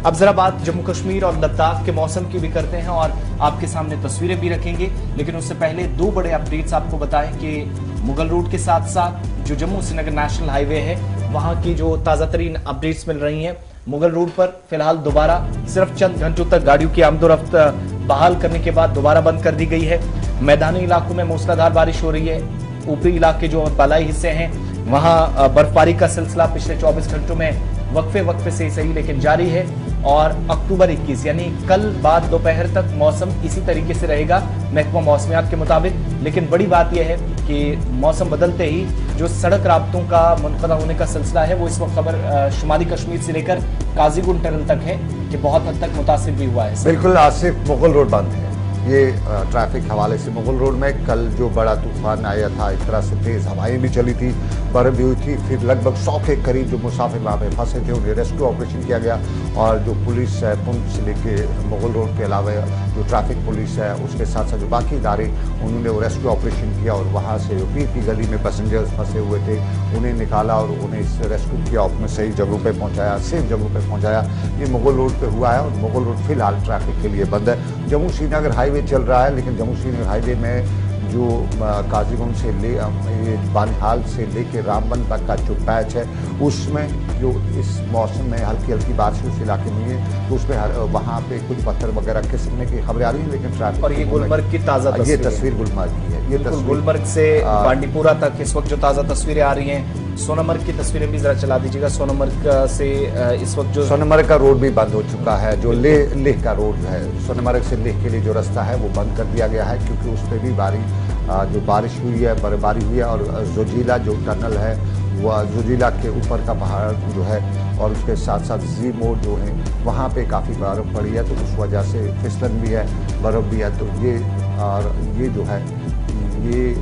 अब जरा बात जम्मू कश्मीर और लद्दाख के मौसम की भी करते हैं और आपके सामने तस्वीरें भी रखेंगे, लेकिन उससे पहले दो बड़े अपडेट्स आपको बताएं कि मुगल रोड के साथ साथ जो जम्मू श्रीनगर नेशनल हाईवे है वहां की जो ताजा तरीन अपडेट्स मिल रही हैं। मुगल रोड पर फिलहाल दोबारा सिर्फ चंद घंटों तक गाड़ियों की आमदोरफ्त बहाल करने के बाद दोबारा बंद कर दी गई है। मैदानी इलाकों में मूसलाधार बारिश हो रही है। ऊपरी इलाके जो बालाई हिस्से हैं वहां बर्फबारी का सिलसिला पिछले 24 घंटों में वक्फे से सही लेकिन जारी है और अक्टूबर 21 यानी कल बाद दोपहर तक मौसम इसी तरीके से रहेगा महकमा मौसमियात के मुताबिक। लेकिन बड़ी बात यह है कि मौसम बदलते ही जो सड़क राब्तों का मुनक़दा होने का सिलसिला है वो इस वक्त खबर शुमाली कश्मीर से लेकर काजीगुंड टनल तक है कि बहुत हद तक मुतासिर भी हुआ है। बिल्कुल, आज सिर्फ मुगल रोड बंद है। ये ट्रैफिक हवाले से मुगल रोड में कल जो बड़ा तूफान आया था, एक तरह से तेज हवाएं भी चली थी, बर्फ भी हुई थी, फिर लगभग 100 के करीब जो मुसाफिर वहाँ पे फंसे थे उन्हें रेस्क्यू ऑपरेशन किया गया और जो पुलिस है पुंछ से लेके मुगल रोड के अलावा जो ट्रैफिक पुलिस है उसके साथ साथ जो बाकी इदारे उन्होंने वो रेस्क्यू ऑपरेशन किया और वहाँ से जो पीर की गली में पैसेंजर्स फंसे हुए थे उन्हें निकाला और उन्हें रेस्क्यू किया, अपने सही जगहों पर पहुँचाया, सेफ जगहों पर पहुँचाया। ये मुगल रोड पर हुआ है और मुगल रोड फिलहाल ट्रैफिक के लिए बंद है। जम्मू श्रीनगर हाईवे चल रहा है, लेकिन जम्मू श्रीनगर हाईवे में जो काजीगुंड से बानिहाल से लेके रामबन तक का जो पैच है उसमें जो इस मौसम में हल्की हल्की बारिश उस इलाके में है तो उसमें वहाँ पे कुछ पत्थर वगैरह खिसकने की खबरें आ रही हैं, लेकिन ट्रैफिक और ये गुलमर्ग की ताज़ा ये तस्वीर गुलमर्ग की है। ये तस्वीर गुलमर्ग से बांडीपुरा तक इस वक्त जो ताज़ा तस्वीरें आ रही हैं। सोनमर्ग की तस्वीरें भी जरा चला दीजिएगा। सोनमर्ग से इस वक्त जो सोनमर्ग का रोड भी बंद हो चुका है। जो लेह का रोड है, सोनमर्ग से लेह के लिए जो रास्ता है वो बंद कर दिया गया है क्योंकि उस पर भी जो बारिश हुई है, बर्फबारी हुई है और जोजिला जो टनल है वह जोजिला के ऊपर का पहाड़ जो है और उसके साथ साथ जी मोड़ जो है वहाँ पे काफ़ी बर्फ़ पड़ी है तो उस वजह से फिसलन भी है, बर्फ़ भी है। तो ये जो है ये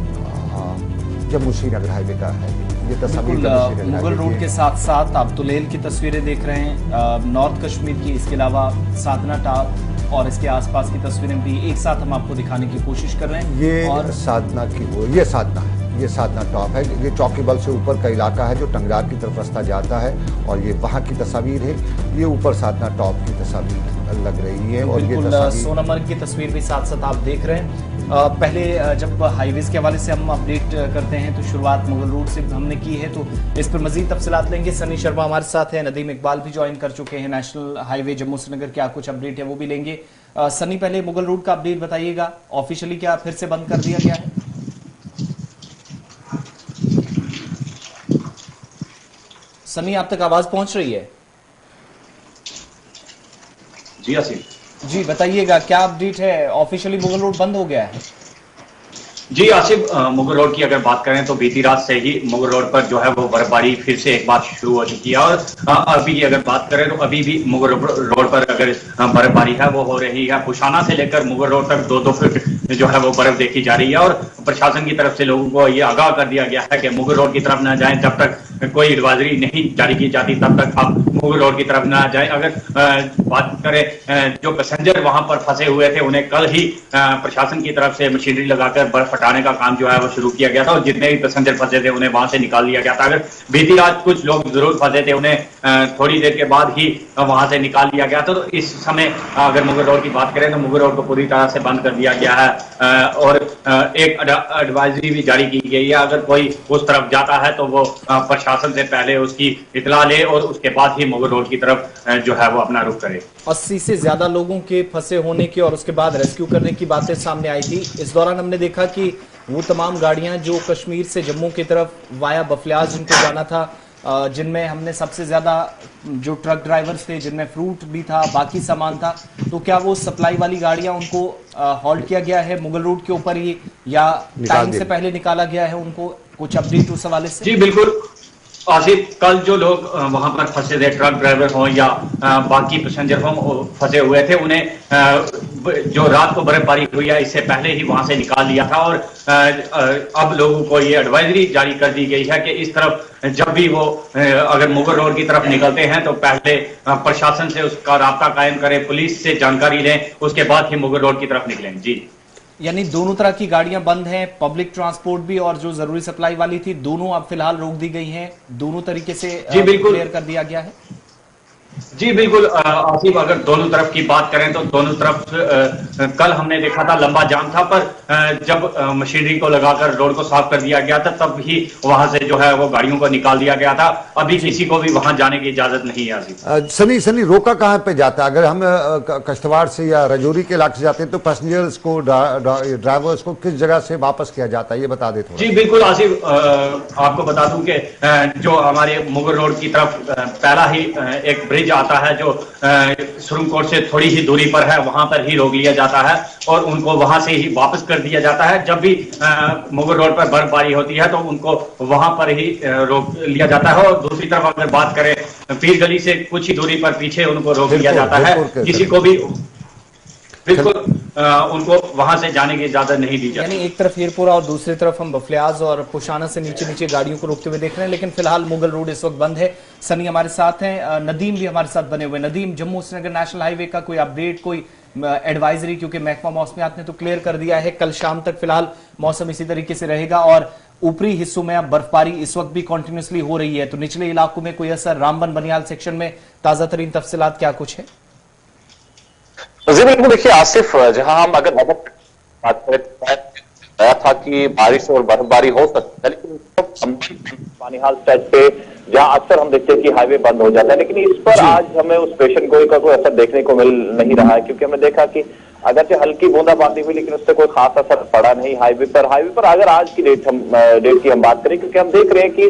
जम्मू श्रीनगर हाईवे का है। ये तस्वीर मुगल रोड के साथ साथ आप तुलेल की तस्वीरें देख रहे हैं, नॉर्थ कश्मीर की, इसके अलावा साधना टाप और इसके आसपास की तस्वीरें भी एक साथ हम आपको दिखाने की कोशिश कर रहे हैं। ये और साधना की ये साधना है, ये साधना टॉप है। ये चौकीबल से ऊपर का इलाका है जो टंगरार की तरफ रास्ता जाता है और ये वहाँ की तस्वीर है। ये ऊपर साधना टॉप की तस्वीर लग रही है और ये सोनमर्ग की तस्वीर भी साथ साथ आप देख रहे हैं। पहले जब हाईवेज के हवाले से हम अपडेट करते हैं तो शुरुआत मुगल रोड से हमने की है, तो इस पर मजीद तफसीलात लेंगे। सनी शर्मा हमारे साथ है, नदीम इकबाल भी ज्वाइन कर चुके हैं। नेशनल हाईवे जम्मू श्रीनगर क्या कुछ अपडेट है वो भी लेंगे। सनी, पहले मुगल रोड का अपडेट बताइएगा, ऑफिशियली क्या फिर से बंद कर दिया गया है? सनी, आप तक आवाज पहुंच रही है? जी आसिफ जी बताइएगा, क्या अपडेट है? ऑफिशियली मुगल रोड बंद हो गया है? जी आसिफ, मुगल रोड की अगर बात करें तो बीती रात से ही मुगल रोड पर जो है वो बर्फबारी फिर से एक बार शुरू हो चुकी है और अभी की अगर बात करें तो अभी भी मुगल रोड पर अगर बर्फबारी है वो हो रही है। पुशाना से लेकर मुगल रोड तक 2-2 फीट जो है वो बर्फ देखी जा रही है और प्रशासन की तरफ से लोगों को ये आगाह कर दिया गया है कि मुगल रोड की तरफ न जाएं जब तक कोई एडवाइजरी नहीं जारी की जाती, तब तक आप मुगल रोड की तरफ न जाएं। अगर बात करें जो पैसेंजर वहां पर फंसे हुए थे उन्हें कल ही प्रशासन की तरफ से मशीनरी लगाकर बर्फ हटाने का काम जो है वो शुरू किया गया था और जितने भी पैसेंजर फंसे थे उन्हें वहां से निकाल लिया गया था। अगर बीती रात कुछ लोग जरूर फंसे थे उन्हें थोड़ी देर के बाद ही वहां से निकाल लिया गया था। तो इस समय अगर मुगल रोड की बात करें तो मुगल रोड को पूरी तरह से बंद कर दिया गया है और एक एडवाइजरी भी जारी की गई है। अगर कोई उस तरफ जाता है तो वो प्रशासन से पहले उसकी इतला ले और उसके बाद ही मुगल रोड की तरफ जो है वो अपना रुख करे। 80 से ज्यादा लोगों के फंसे होने की और उसके बाद रेस्क्यू करने की बातें सामने आई थी। इस दौरान हमने देखा कि वो तमाम गाड़ियां जो कश्मीर से जम्मू की तरफ वाया बफलियाज जिनको जाना था, जिनमें हमने सबसे ज्यादा जो ट्रक ड्राइवर्स थे जिनमें फ्रूट भी था, बाकी सामान था, तो क्या वो सप्लाई वाली गाड़ियां उनको हॉल्ट किया गया है मुगल रोड के ऊपर ही या टाइम से पहले निकाला गया है? उनको कुछ अपडेट उस हवाले से? जी बिल्कुल आसिफ, कल जो लोग वहां पर फंसे थे, ट्रक ड्राइवर हों या बाकी पैसेंजर हों फंसे हुए थे, उन्हें जो रात को बर्फबारी हुई है इससे पहले ही वहां से निकाल लिया था और अब लोगों को ये एडवाइजरी जारी कर दी गई है कि इस तरफ जब भी वो अगर मुगल रोड की तरफ निकलते हैं तो पहले प्रशासन से उसका राब्ता कायम करें, पुलिस से जानकारी लें, उसके बाद ही मुगल रोड की तरफ निकलें। जी, यानी दोनों तरह की गाड़ियां बंद हैं, पब्लिक ट्रांसपोर्ट भी और जो जरूरी सप्लाई वाली थी, दोनों अब फिलहाल रोक दी गई हैं, दोनों तरीके से जी बिल्कुल क्लियर कर दिया गया है। जी बिल्कुल आसिफ, अगर दोनों तरफ की बात करें तो दोनों तरफ कल हमने देखा था लंबा जाम था, पर जब मशीनरी को लगाकर रोड को साफ कर दिया गया था तब ही वहां से जो है वो गाड़ियों को निकाल दिया गया था। अभी किसी को भी वहां जाने की इजाजत नहीं है। आसिफ सनी रोका कहाँ पे जाता है? अगर हम कश्तवाड़ से या रजौरी के इलाके से जाते हैं तो पैसेंजर्स को, ड्राइवर्स को किस जगह से वापस किया जाता है, ये बता दे थोड़ा। जी बिल्कुल आसिफ, आपको बता दूं कि जो हमारे मुगल रोड की तरफ पहला ही एक ब्रिज आता है जो सुरंगकोट से थोड़ी ही दूरी पर है, वहां पर ही रोक लिया जाता है और उनको वहां से ही वापस कर दिया जाता है। जब भी मुगल रोड पर बर्फबारी होती है तो उनको वहां पर ही रोक लिया जाता है। और दूसरी तरफ अगर बात करें पीर गली से कुछ ही दूरी पर पीछे उनको रोक लिया जाता है। किसी को भी बिल्कुल उनको वहां से जाने की इजाजत नहीं दी जाती। यानी एक तरफ हीरपुरा और दूसरी तरफ हम बफलियाज और पुशाना से नीचे नीचे गाड़ियों को रोकते हुए देख रहे हैं, लेकिन फिलहाल मुगल रोड इस वक्त बंद है। सनी हमारे साथ हैं, नदीम भी हमारे साथ बने हुए। नदीम, जम्मू श्रीनगर नेशनल हाईवे का कोई अपडेट, कोई एडवाइजरी? क्योंकि महकमा मौसमियात ने तो क्लियर कर दिया है कल शाम तक फिलहाल मौसम इसी तरीके से रहेगा और ऊपरी हिस्सों में अब बर्फबारी इस वक्त भी कंटिन्यूसली हो रही है, तो निचले इलाकों में कोई असर? रामबन बनियाल सेक्शन में ताजा तरीन तफसीलात क्या कुछ है? जी बिल्कुल, देखिए आसिफ, जहां हम अगर बात करें था कि बारिश और बर्फबारी हो सकती है, लेकिन बानिहाल स्ट्रेच पे जहां अक्सर हम देखते हैं कि हाईवे बंद हो जाता है, लेकिन इस पर आज हमें उस पेशन गोई का कोई असर देखने को मिल नहीं रहा है, क्योंकि हमने देखा कि अगरचे हल्की बूंदाबांदी हुई लेकिन उससे कोई खास असर पड़ा नहीं हाईवे पर। अगर आज की डेट की हम बात करें, क्योंकि हम देख रहे हैं कि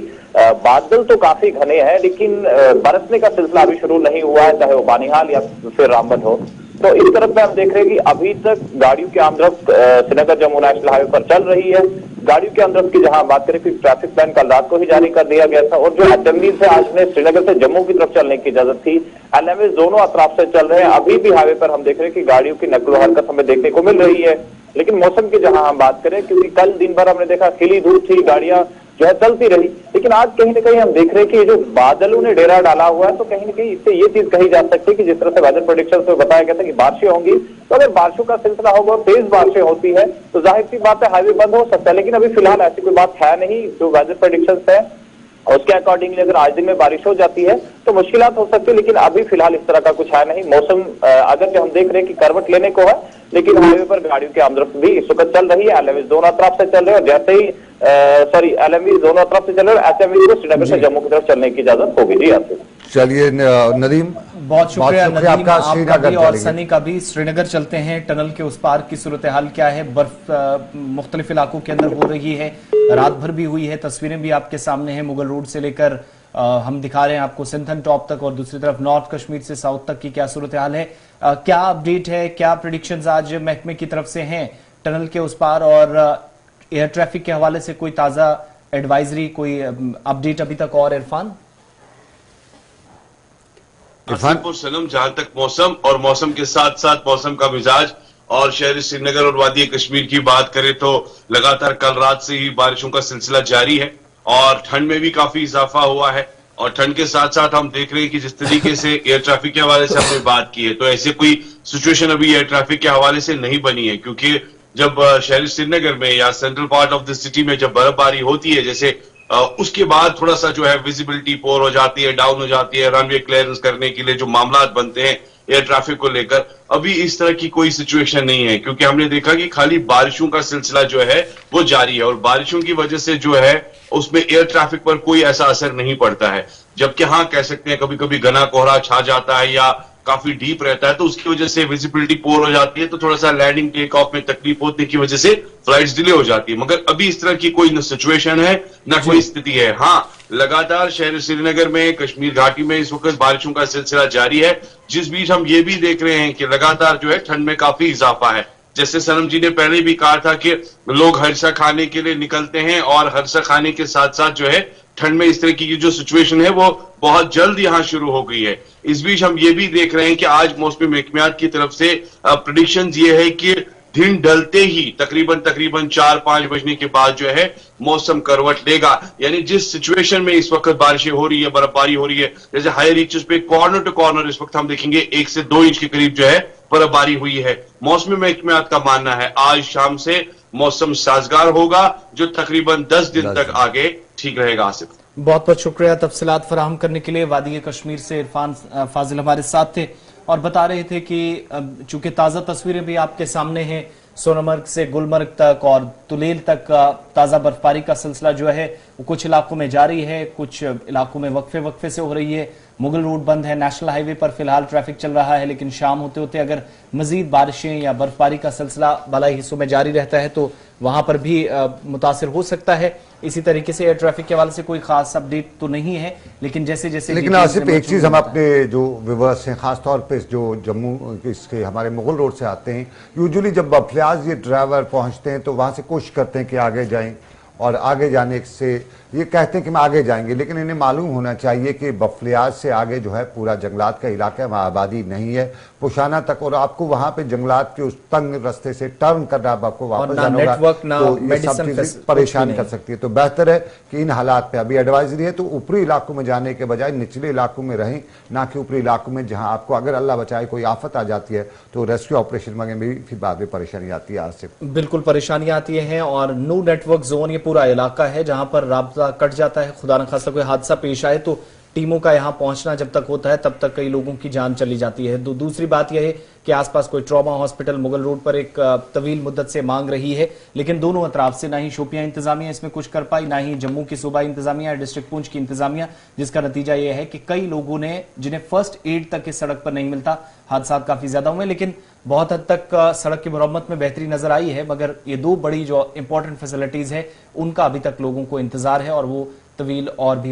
बादल तो काफी घने हैं लेकिन बरसने का सिलसिला अभी शुरू नहीं हुआ है, चाहे वो बानिहाल या फिर रामबन हो। तो इस तरफ में हम देख रहे हैं कि अभी तक गाड़ियों की आमदरफ्त श्रीनगर जम्मू नेशनल हाईवे पर चल रही है। गाड़ियों की आमदरफ्त की जहां बात करें, फिर ट्रैफिक प्लान कल रात को ही जारी कर दिया गया था और जो एचएमवीज है आज ने श्रीनगर से जम्मू की तरफ चलने की इजाजत थी। एलएमवीज दोनों अतराफ से चल रहे हैं। अभी भी हाईवे पर हम देख रहे हैं कि गाड़ियों की नकलो हरकत हमें देखने को मिल रही है। लेकिन मौसम की जहां हम बात करें, क्योंकि कल दिन भर हमने देखा खिली धूप थी, गाड़ियां जो है चलती रही, लेकिन आज कहीं ना कहीं हम देख रहे हैं कि ये जो बादलों ने डेरा डाला हुआ है, तो कहीं ना कहीं इससे ये चीज कही जा सकती है कि जिस तरह से वेदर प्रेडिक्शन में बताया गया था कि बारिशें होंगी, तो अगर बारिशों का सिलसिला होगा, तेज बारिशें होती है तो जाहिर सी बात है हाईवे बंद हो सकता है। लेकिन अभी फिलहाल ऐसी कोई बात है नहीं। जो वेदर प्रेडिक्शन है उसके अकॉर्डिंगली अगर आज दिन में बारिश हो जाती है तो मुश्किलात हो सकती है, लेकिन अभी फिलहाल इस तरह का कुछ है नहीं। मौसम अगर जो हम देख रहे हैं कि करवट लेने को है, लेकिन हाईवे पर गाड़ियों की आमदरफ्त भी इस वक्त चल रही है। एलएमवी दोनों तरफ से चल रहे हैं और जैसे ही एलएमवी दोनों तरफ से चल रहे हैं, एचएमवी को श्रीनगर से जम्मू की तरफ चलने की इजाजत होगी। जी आपसे चलिए नदीम, बहुत शुक्रिया नदीम, आपका भी और सनी का भी। श्रीनगर चलते हैं, टनल के उस पार की सूरत हाल क्या है? बर्फ मुख्तलिफ इलाकों के अंदर हो रही है, रात भर भी हुई है, तस्वीरें भी आपके सामने हैं। मुगल रोड से लेकर हम दिखा रहे हैं आपको सिंथन टॉप तक और दूसरी तरफ नॉर्थ कश्मीर से साउथ तक की क्या सूरत हाल है, क्या अपडेट है, क्या प्रेडिक्शंस आज महकमे की तरफ से हैं टनल के उस पार और एयर ट्रैफिक के हवाले से कोई ताजा एडवाइजरी, कोई अपडेट अभी तक? और इरफान और सनम, जहां तक मौसम और मौसम के साथ साथ मौसम का मिजाज और शहर श्रीनगर और वादी कश्मीर की बात करें तो लगातार कल रात से ही बारिशों का सिलसिला जारी है और ठंड में भी काफी इजाफा हुआ है। और ठंड के साथ साथ हम देख रहे हैं कि जिस तरीके से एयर ट्रैफिक के हवाले से हमने बात की है, तो ऐसे कोई सिचुएशन अभी एयर ट्रैफिक के हवाले से नहीं बनी है, क्योंकि जब शहर श्रीनगर में या central part of the city में जब बर्फबारी होती है, जैसे उसके बाद थोड़ा सा जो है विजिबिलिटी पोर हो जाती है, डाउन हो जाती है, रनवे क्लियरेंस करने के लिए जो मामला बनते हैं एयर ट्रैफिक को लेकर, अभी इस तरह की कोई सिचुएशन नहीं है, क्योंकि हमने देखा कि खाली बारिशों का सिलसिला जो है वो जारी है और बारिशों की वजह से जो है उसमें एयर ट्रैफिक पर कोई ऐसा असर नहीं पड़ता है। जबकि हाँ, कह सकते हैं कभी कभी घना कोहरा छा जाता है या काफी डीप रहता है, तो उसकी वजह से विजिबिलिटी पोर हो जाती है, तो थोड़ा सा लैंडिंग टेक ऑफ में तकलीफ होने की वजह से फ्लाइट्स डिले हो जाती है। मगर अभी इस तरह की कोई न सिचुएशन है न कोई स्थिति है। हाँ, लगातार शहर श्रीनगर में, कश्मीर घाटी में इस वक्त बारिशों का सिलसिला जारी है, जिस बीच हम ये भी देख रहे हैं कि लगातार जो है ठंड में काफी इजाफा है। जैसे सनम जी ने पहले भी कहा था कि लोग हर्षा खाने के लिए निकलते हैं और हर्षा खाने के साथ साथ जो है ठंड में इस तरह की जो सिचुएशन है वो बहुत जल्द यहां शुरू हो गई है। इस बीच हम ये भी देख रहे हैं कि आज मौसमी महकमियात की तरफ से प्रेडिक्शन ये है कि दिन ढलते ही तकरीबन 4-5 बजने के बाद जो है मौसम करवट लेगा। यानी जिस सिचुएशन में इस वक्त बारिशें हो रही है, बर्फबारी हो रही है, जैसे हाई रीचेस पे कॉर्नर टू कॉर्नर इस वक्त हम देखेंगे 1 से 2 इंच के करीब जो है बर्फबारी हुई है। मौसमी महकमियात का मानना है आज शाम से मौसम साजगार होगा, जो तकरीबन 10 दिन तक आगे ठीक रहेगा। आसिफ, बहुत बहुत शुक्रिया तफसीलात फराहम करने के लिए। वादी कश्मीर से इरफान फाजिल हमारे साथ थे और बता रहे थे कि चूंकि ताज़ा तस्वीरें भी आपके सामने हैं, सोनमर्ग से गुलमर्ग तक और तुलेल तक ताज़ा बर्फबारी का सिलसिला जो है वो कुछ इलाकों में जारी है, कुछ इलाकों में वक्फे से हो रही है। मुगल रोड बंद है, नेशनल हाईवे पर फिलहाल ट्रैफिक चल रहा है, लेकिन शाम होते होते अगर मजीद बारिशें या बर्फबारी का सिलसिला बालाई हिस्सों में जारी रहता है तो वहां पर भी मुतासिर हो सकता है। इसी तरीके से एयर ट्रैफिक के हवाले से कोई खास अपडेट तो नहीं है, लेकिन जैसे लेकिन आसिफ एक चीज हम अपने जो व्यूअर्स हैं खासतौर पे जो जम्मू इसके हमारे मुगल रोड से आते हैं, यूजुअली जब बफलियाज ये ड्राइवर पहुंचते हैं तो वहां से कोशिश करते हैं कि आगे जाएं और आगे जाने से ये कहते हैं कि हम आगे जाएंगे, लेकिन इन्हें मालूम होना चाहिए कि बफलियाज से आगे जो है पूरा जंगलात का इलाका है, वहाँ आबादी नहीं है पुशाना तक, और आपको वहाँ पे जंगलात के उस तंग रास्ते से टर्न करना आपको वापस जाना होगा, तो ये सब चीजें परेशान कर सकती है। तो बेहतर है कि इन हालात पे अभी एडवाइजरी है तो ऊपरी इलाकों में जाने के बजाय निचले इलाकों में रहें, ना कि ऊपरी इलाकों में जहाँ आपको अगर अल्लाह बचाए कोई आफत आ जाती है तो रेस्क्यू ऑपरेशन में भी फिर बाद में परेशानी आती है। आसिफ बिल्कुल परेशानियां आती हैं और नो नेटवर्क जोन ये पूरा इलाका है जहां पर राब्ता कट जाता है, खुदा न खास्ता कोई हादसा पेश आए तो टीमों का यहां पहुंचना जब तक होता है तब तक कई लोगों की जान चली जाती है। दूसरी बात यह है कि आसपास कोई ट्रॉमा हॉस्पिटल मुगल रोड पर एक तवील मुद्दत से मांग रही है, लेकिन दोनों अतराफ से ना ही शोपियां इंतजामिया इसमें कुछ कर पाई, ना ही जम्मू की सूबाई इंतजामिया या डिस्ट्रिक्ट पुंछ की इंतजामिया, जिसका नतीजा यह है कि कई लोगों ने जिन्हें फर्स्ट एड तक इस सड़क पर नहीं मिलता, हादसा काफी ज्यादा हुए, लेकिन बहुत हद तक सड़क की मरम्मत में बेहतरी नजर आई है, मगर ये दो बड़ी जो इंपॉर्टेंट फैसिलिटीज है उनका अभी तक लोगों को इंतजार है और वो तवील और भी